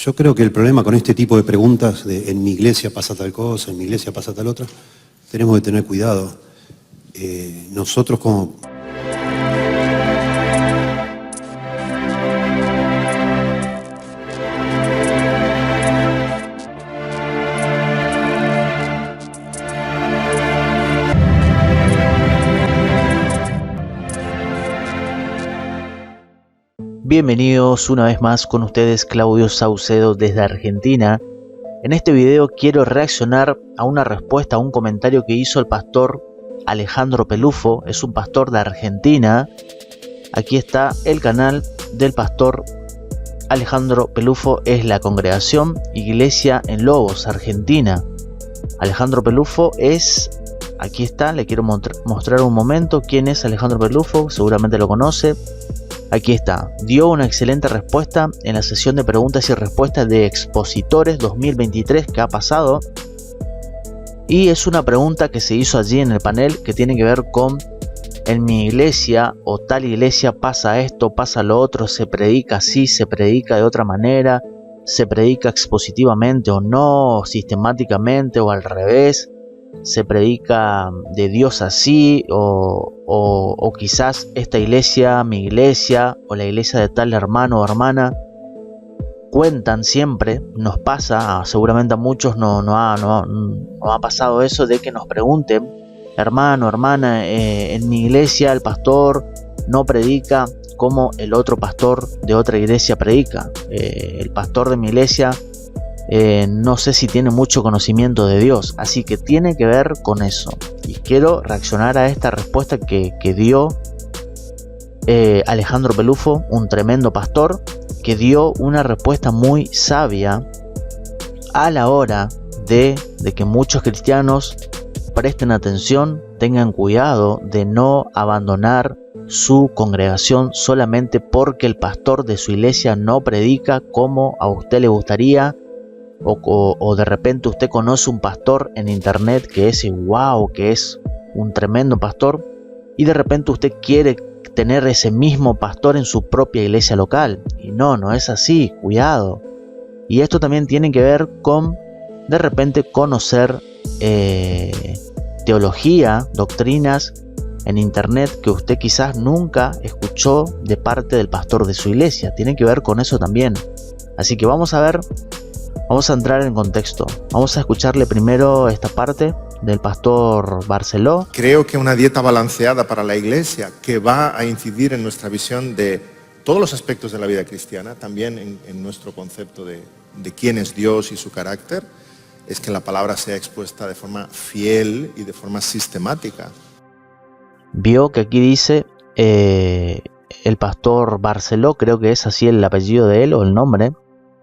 Yo creo que el problema con este tipo de preguntas de en mi iglesia pasa tal cosa, en mi iglesia pasa tal otra, tenemos que tener cuidado. Nosotros como... Bienvenidos una vez más con ustedes, Claudio Saucedo desde Argentina. En este video quiero reaccionar a una respuesta a un comentario que hizo el pastor Alejandro Pelufo. Es un pastor de Argentina. Aquí está el canal del pastor Alejandro Pelufo, es la congregación Iglesia en Lobos, Argentina. Alejandro Pelufo es... Aquí está, le quiero mostrar un momento quién es Alejandro Pelufo, seguramente lo conoce. Aquí está, dio una excelente respuesta en la sesión de preguntas y respuestas de Expositores 2023 que ha pasado. Y es una pregunta que se hizo allí en el panel que tiene que ver con en mi iglesia o tal iglesia pasa esto, pasa lo otro, se predica así, se predica de otra manera, se predica expositivamente o no, sistemáticamente o al revés. Se predica de Dios así o quizás esta iglesia, mi iglesia o la iglesia de tal hermano o hermana. Cuentan siempre, nos pasa, seguramente a muchos no ha pasado eso de que nos pregunten, hermano, hermana, en mi iglesia el pastor no predica como el otro pastor de otra iglesia predica. El pastor de mi iglesia no sé si tiene mucho conocimiento de Dios, así que tiene que ver con eso. Y quiero reaccionar a esta respuesta que dio Alejandro Pelufo, un tremendo pastor, que dio una respuesta muy sabia a la hora de que muchos cristianos presten atención, tengan cuidado de no abandonar su congregación solamente porque el pastor de su iglesia no predica como a usted le gustaría. O de repente usted conoce un pastor en internet que es wow, que es un tremendo pastor, y de repente usted quiere tener ese mismo pastor en su propia iglesia local, y no es así, cuidado. Y esto también tiene que ver con de repente conocer teología, doctrinas en internet que usted quizás nunca escuchó de parte del pastor de su iglesia. Tiene que ver con eso también. Así que vamos a ver. Vamos a entrar en contexto. Vamos a escucharle primero esta parte del pastor Barceló. Creo que una dieta balanceada para la iglesia que va a incidir en nuestra visión de todos los aspectos de la vida cristiana, también en nuestro concepto de quién es Dios y su carácter, es que la palabra sea expuesta de forma fiel y de forma sistemática. Vio que aquí dice el pastor Barceló, creo que es así el apellido de él o el nombre.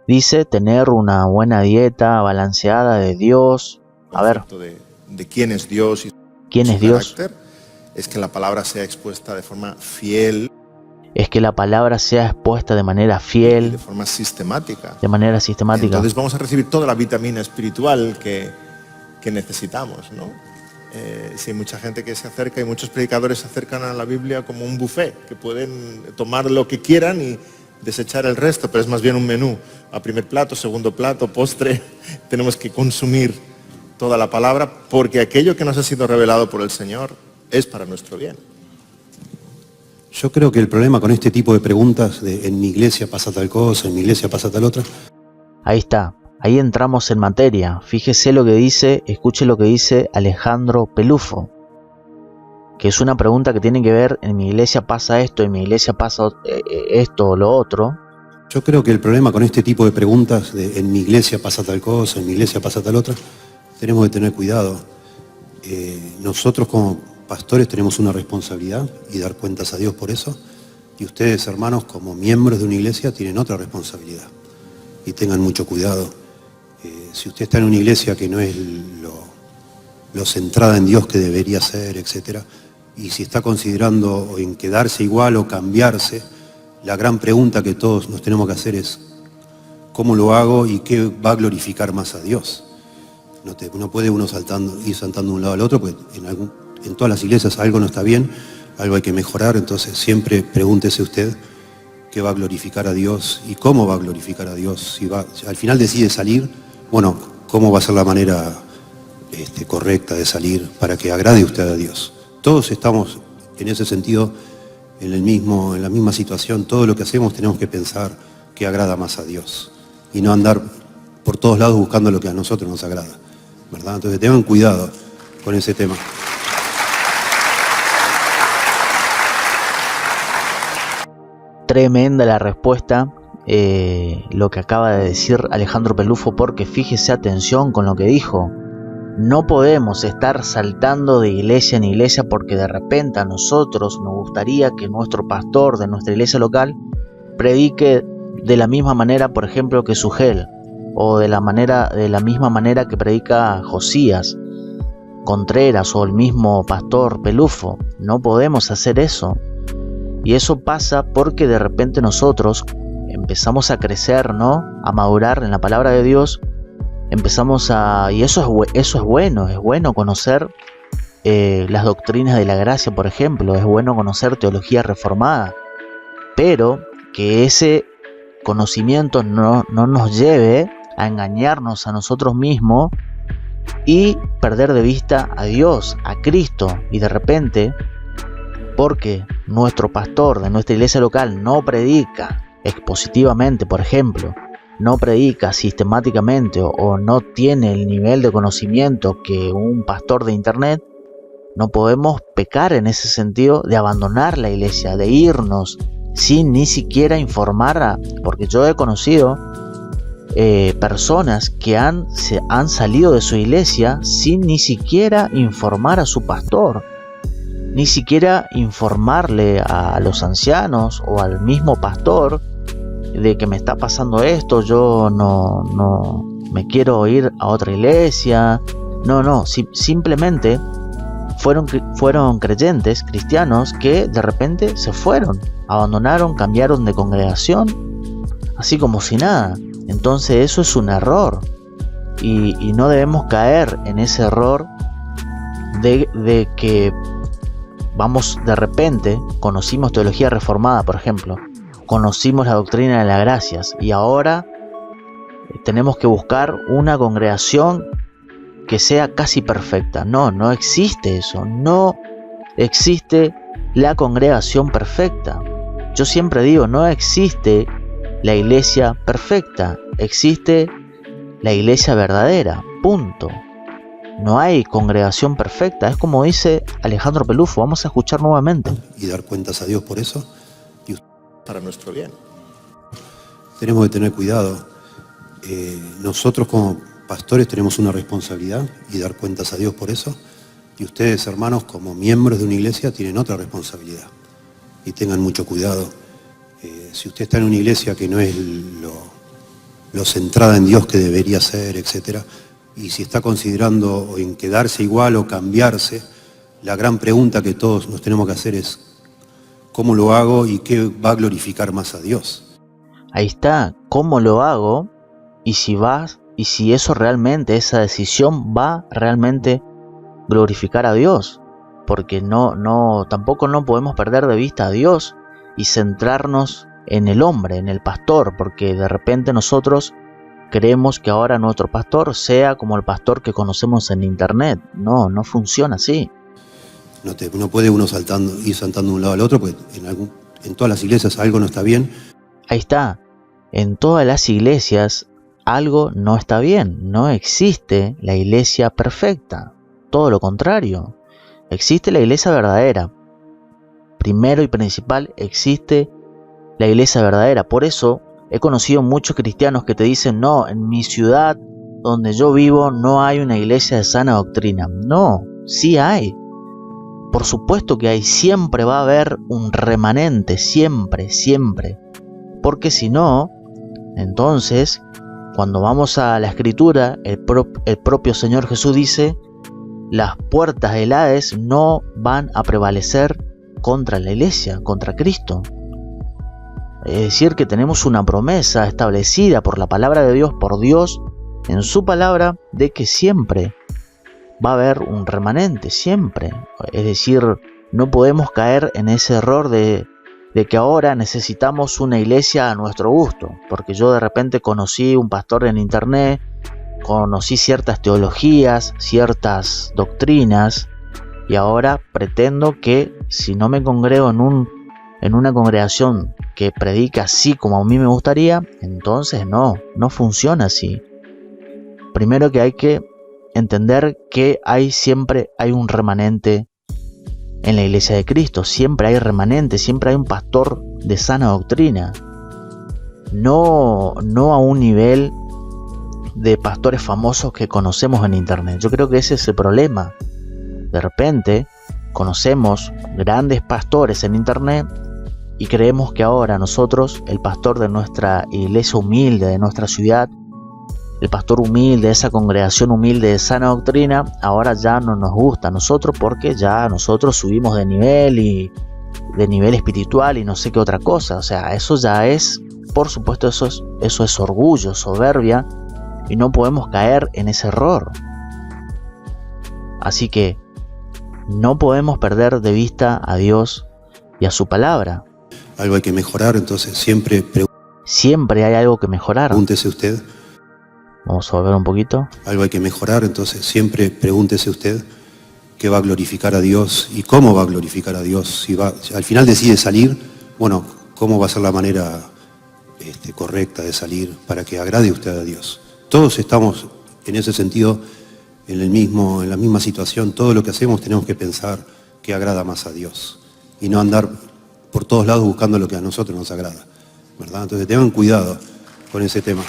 Dice tener una buena dieta balanceada de Dios. A ver. De quién es Dios y ¿quién es Dios? Carácter, es que la palabra sea expuesta de forma fiel. Es que la palabra sea expuesta de manera fiel. De forma sistemática. De manera sistemática. Entonces vamos a recibir toda la vitamina espiritual que necesitamos, ¿no? Si hay mucha gente que se acerca y muchos predicadores se acercan a la Biblia como un buffet, que pueden tomar lo que quieran y desechar el resto, pero es más bien un menú. A primer plato, segundo plato, postre, tenemos que consumir toda la palabra porque aquello que nos ha sido revelado por el Señor es para nuestro bien. Yo creo que el problema con este tipo de preguntas de en mi iglesia pasa tal cosa, en mi iglesia pasa tal otra. Ahí está, ahí entramos en materia. Fíjese lo que dice, escuche lo que dice Alejandro Pelufo. Que es una pregunta que tiene que ver, en mi iglesia pasa esto, en mi iglesia pasa esto o lo otro. Yo creo que el problema con este tipo de preguntas de en mi iglesia pasa tal cosa, en mi iglesia pasa tal otra, tenemos que tener cuidado. Nosotros como pastores tenemos una responsabilidad y dar cuentas a Dios por eso. Y ustedes, hermanos, como miembros de una iglesia, tienen otra responsabilidad. Y tengan mucho cuidado. Si usted está en una iglesia que no es lo centrada en Dios que debería ser, etcétera, y si está considerando en quedarse igual o cambiarse, la gran pregunta que todos nos tenemos que hacer es ¿cómo lo hago y qué va a glorificar más a Dios? No puede uno ir saltando de un lado al otro, porque en todas las iglesias algo no está bien, algo hay que mejorar, entonces siempre pregúntese usted que va a glorificar a Dios y cómo va a glorificar a Dios. Si al final decide salir, bueno, cómo va a ser la manera correcta de salir para que agrade usted a Dios. Todos estamos en ese sentido en la misma situación. Todo lo que hacemos tenemos que pensar que agrada más a Dios y no andar por todos lados buscando lo que a nosotros nos agrada, ¿verdad? Entonces tengan cuidado con ese tema. Tremenda la respuesta, lo que acaba de decir Alejandro Pelufo, porque fíjese, atención con lo que dijo. No podemos estar saltando de iglesia en iglesia porque de repente a nosotros nos gustaría que nuestro pastor de nuestra iglesia local predique de la misma manera, por ejemplo, que Sugel, o de la misma manera que predica Josías Contreras o el mismo pastor Pelufo. No podemos hacer eso. Y eso pasa porque de repente nosotros empezamos a crecer, ¿no? A madurar en la palabra de Dios. Y eso es bueno conocer las doctrinas de la gracia, por ejemplo. Es bueno conocer teología reformada. Pero que ese conocimiento no nos lleve a engañarnos a nosotros mismos y perder de vista a Dios, a Cristo. Y de repente, porque nuestro pastor de nuestra iglesia local no predica expositivamente, por ejemplo, no predica sistemáticamente o no tiene el nivel de conocimiento que un pastor de internet, no podemos pecar en ese sentido de abandonar la iglesia, de irnos sin ni siquiera informar, porque yo he conocido personas que han salido de su iglesia sin ni siquiera informar a su pastor, ni siquiera informarle a los ancianos o al mismo pastor de que me está pasando esto, yo no me quiero ir a otra iglesia. Simplemente fueron creyentes, cristianos, que de repente se fueron, abandonaron, cambiaron de congregación, así como si nada. Entonces eso es un error y no debemos caer en ese error de que vamos, de repente conocimos teología reformada, por ejemplo, conocimos la doctrina de las gracias y ahora tenemos que buscar una congregación que sea casi perfecta. No existe eso, no existe la congregación perfecta. Yo siempre digo, no existe la iglesia perfecta, existe la iglesia verdadera, punto. No hay congregación perfecta, es como dice Alejandro Pelufo. Vamos a escuchar nuevamente. Y dar cuentas a Dios por eso. Y para nuestro bien. Tenemos que tener cuidado. Nosotros como pastores tenemos una responsabilidad y dar cuentas a Dios por eso. Y ustedes, hermanos, como miembros de una iglesia, tienen otra responsabilidad. Y tengan mucho cuidado. Si usted está en una iglesia que no es lo centrada en Dios que debería ser, etcétera, y si está considerando en quedarse igual o cambiarse, la gran pregunta que todos nos tenemos que hacer es ¿cómo lo hago y qué va a glorificar más a Dios? Ahí está, ¿cómo lo hago? Y si eso realmente, esa decisión va realmente glorificar a Dios, porque tampoco no podemos perder de vista a Dios y centrarnos en el hombre, en el pastor, porque de repente nosotros queremos que ahora nuestro pastor sea como el pastor que conocemos en internet. No funciona así. No puede uno ir saltando de un lado al otro, porque en todas las iglesias algo no está bien. Ahí está, en todas las iglesias algo no está bien. No existe la iglesia perfecta, todo lo contrario. Existe la iglesia verdadera. Primero y principal, existe la iglesia verdadera. Por eso he conocido muchos cristianos que te dicen, no, en mi ciudad donde yo vivo no hay una iglesia de sana doctrina. No, sí hay. Por supuesto que hay, siempre va a haber un remanente, siempre. Porque si no, entonces, cuando vamos a la Escritura, el propio Señor Jesús dice, las puertas del Hades no van a prevalecer contra la iglesia, contra Cristo. Es decir, que tenemos una promesa establecida por la palabra de Dios, por Dios, en su palabra, de que siempre va a haber un remanente, siempre. Es decir, no podemos caer en ese error de de que ahora necesitamos una iglesia a nuestro gusto, porque yo de repente conocí un pastor en internet, conocí ciertas teologías, ciertas doctrinas, y ahora pretendo que si no me congrego en una congregación que predica así como a mí me gustaría, entonces no funciona así. Primero que hay que entender que siempre hay un remanente en la iglesia de Cristo, siempre hay remanente, siempre hay un pastor de sana doctrina, no a un nivel de pastores famosos que conocemos en internet. Yo creo que ese es el problema. De repente conocemos grandes pastores en internet y creemos que ahora nosotros, el pastor de nuestra iglesia humilde, de nuestra ciudad, el pastor humilde, esa congregación humilde de sana doctrina, ahora ya no nos gusta a nosotros porque ya nosotros subimos de nivel espiritual y no sé qué otra cosa. O sea, eso ya es, por supuesto, eso es orgullo, soberbia, y no podemos caer en ese error. Así que no podemos perder de vista a Dios y a su palabra. Algo hay que mejorar, entonces Siempre hay algo que mejorar. pregúntese usted. Vamos a volver un poquito. Algo hay que mejorar, entonces siempre pregúntese usted qué va a glorificar a Dios y cómo va a glorificar a Dios. Si al final decide salir, bueno, cómo va a ser la manera correcta de salir para que agrade usted a Dios. Todos estamos en ese sentido en la misma situación. Todo lo que hacemos tenemos que pensar qué agrada más a Dios y no andar por todos lados buscando lo que a nosotros nos agrada, ¿verdad? Entonces tengan cuidado con ese tema.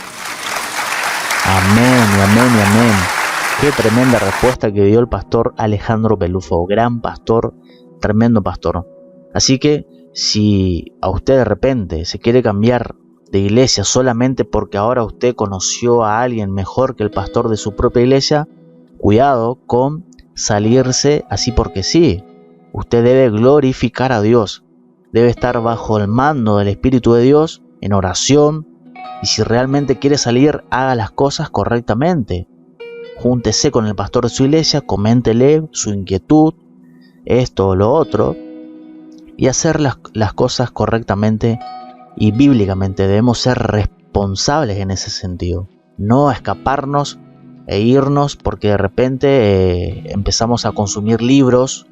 Amén, amén, amén. Qué tremenda respuesta que dio el pastor Alejandro Pelufo. Gran pastor, tremendo pastor. Así que si a usted de repente se quiere cambiar de iglesia solamente porque ahora usted conoció a alguien mejor que el pastor de su propia iglesia, cuidado con salirse así porque sí. Usted debe glorificar a Dios. Debe estar bajo el mando del Espíritu de Dios en oración. Y si realmente quiere salir, haga las cosas correctamente. Júntese con el pastor de su iglesia, coméntele su inquietud, esto o lo otro, y hacer las cosas correctamente y bíblicamente. Debemos ser responsables en ese sentido. No escaparnos e irnos porque de repente empezamos a consumir libros,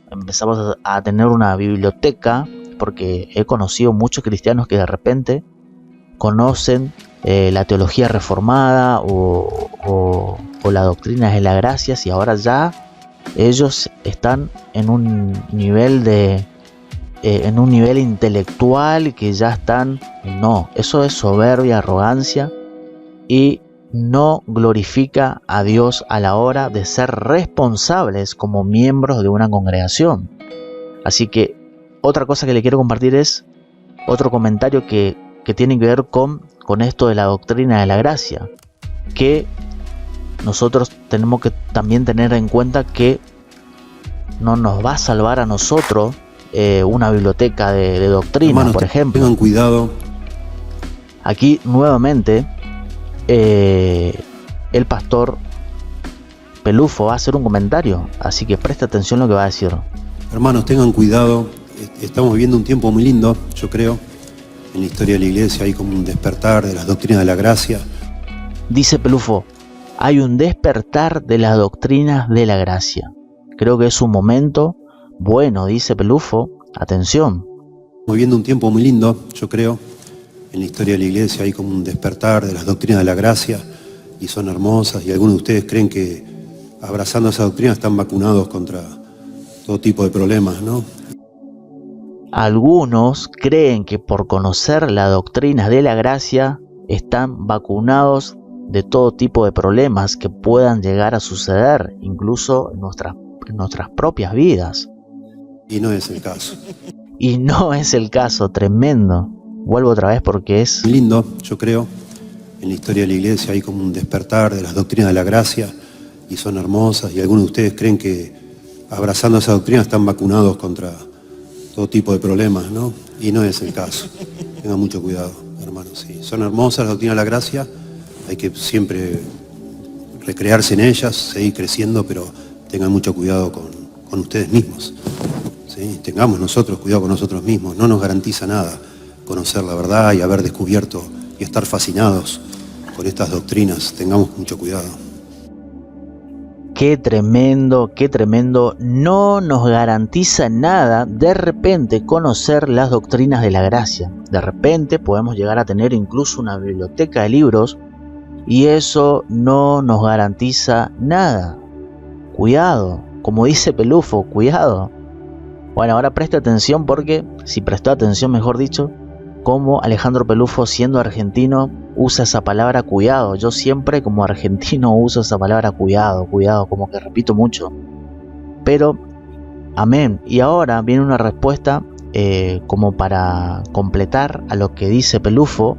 empezamos a tener una biblioteca, porque he conocido muchos cristianos que de repente conocen la teología reformada o la doctrina de la gracia, y ahora ya ellos están en un nivel intelectual que ya están. No, eso es soberbia, arrogancia, y no glorifica a Dios a la hora de ser responsables como miembros de una congregación. Así que otra cosa que le quiero compartir es otro comentario que tiene que ver con esto de la doctrina de la gracia, que nosotros tenemos que también tener en cuenta que no nos va a salvar a nosotros una biblioteca de doctrina. Hermanos, por ejemplo. Tengan cuidado. Aquí nuevamente el pastor Pelufo va a hacer un comentario, así que presta atención a lo que va a decir. Hermanos, tengan cuidado. Estamos viviendo un tiempo muy lindo, yo creo. En la historia de la iglesia hay como un despertar de las doctrinas de la gracia. Dice Pelufo, hay un despertar de las doctrinas de la gracia. Creo que es un momento bueno, dice Pelufo. Atención. Estamos viviendo un tiempo muy lindo, yo creo. En la historia de la iglesia hay como un despertar de las doctrinas de la gracia y son hermosas, y algunos de ustedes creen que abrazando esa doctrina están vacunados contra todo tipo de problemas, ¿no? Algunos creen que por conocer las doctrinas de la gracia están vacunados de todo tipo de problemas que puedan llegar a suceder, incluso en nuestras propias vidas. Y no es el caso. Y no es el caso, tremendo. Vuelvo otra vez porque es muy lindo, yo creo. En la historia de la iglesia hay como un despertar de las doctrinas de la gracia y son hermosas, y algunos de ustedes creen que abrazando esa doctrina están vacunados contra todo tipo de problemas, ¿no? Y no es el caso. Tengan mucho cuidado, hermanos. Sí, son hermosas las doctrinas de la gracia, hay que siempre recrearse en ellas, seguir creciendo, pero tengan mucho cuidado con ustedes mismos. ¿sí? Tengamos nosotros cuidado con nosotros mismos. No nos garantiza nada conocer la verdad y haber descubierto y estar fascinados con estas doctrinas. Tengamos mucho cuidado. Qué tremendo, qué tremendo. No nos garantiza nada de repente conocer las doctrinas de la gracia. De repente podemos llegar a tener incluso una biblioteca de libros y eso no nos garantiza nada. Cuidado, como dice Pelufo, cuidado. Bueno, ahora preste atención porque, si prestó atención mejor dicho, cómo Alejandro Pelufo, siendo argentino, usa esa palabra cuidado. Yo siempre como argentino uso esa palabra cuidado, como que repito mucho. Pero, amén. Y ahora viene una respuesta como para completar a lo que dice Pelufo,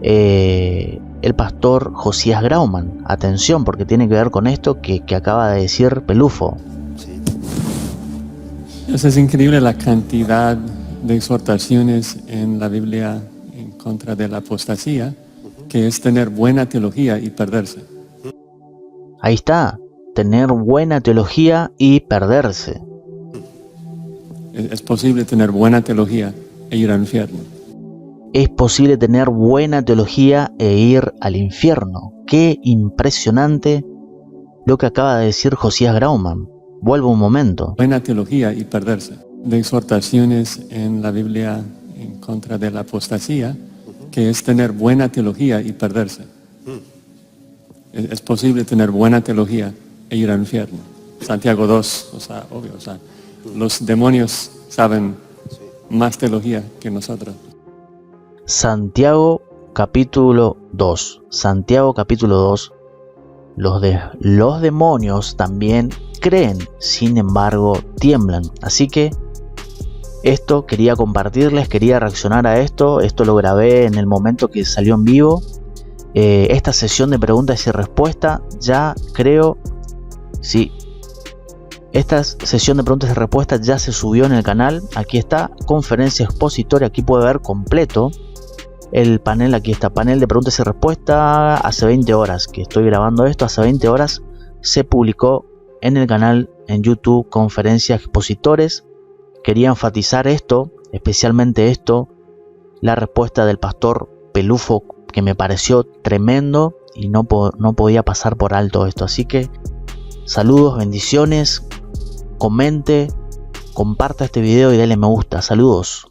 el pastor Josías Grauman. Atención, porque tiene que ver con esto que acaba de decir Pelufo. ¿Sí? Es increíble la cantidad de exhortaciones en la Biblia en contra de la apostasía, que es tener buena teología y perderse. Ahí está, tener buena teología y perderse. Es posible tener buena teología e ir al infierno. Es posible tener buena teología e ir al infierno. Qué impresionante lo que acaba de decir Josías Grauman. Vuelvo un momento. Buena teología y perderse. De exhortaciones en la Biblia en contra de la apostasía, que es tener buena teología y perderse. Es posible tener buena teología e ir al infierno. Santiago 2, o sea, obvio, o sea, los demonios saben más teología que nosotros. Santiago capítulo 2. Santiago capítulo 2. Los demonios también creen, sin embargo tiemblan. Así que esto quería compartirles, quería reaccionar a esto. Esto lo grabé en el momento que salió en vivo. Esta sesión de preguntas y respuestas ya creo, sí, esta sesión de preguntas y respuestas ya se subió en el canal. Aquí está, conferencia expositoria, aquí puede ver completo el panel. Aquí está, panel de preguntas y respuestas. Hace 20 horas que estoy grabando esto, hace 20 horas se publicó en el canal en YouTube, conferencia expositores. Quería enfatizar esto, especialmente esto, la respuesta del pastor Pelufo, que me pareció tremendo y no podía pasar por alto esto. Así que saludos, bendiciones, comente, comparta este video y dale me gusta. Saludos.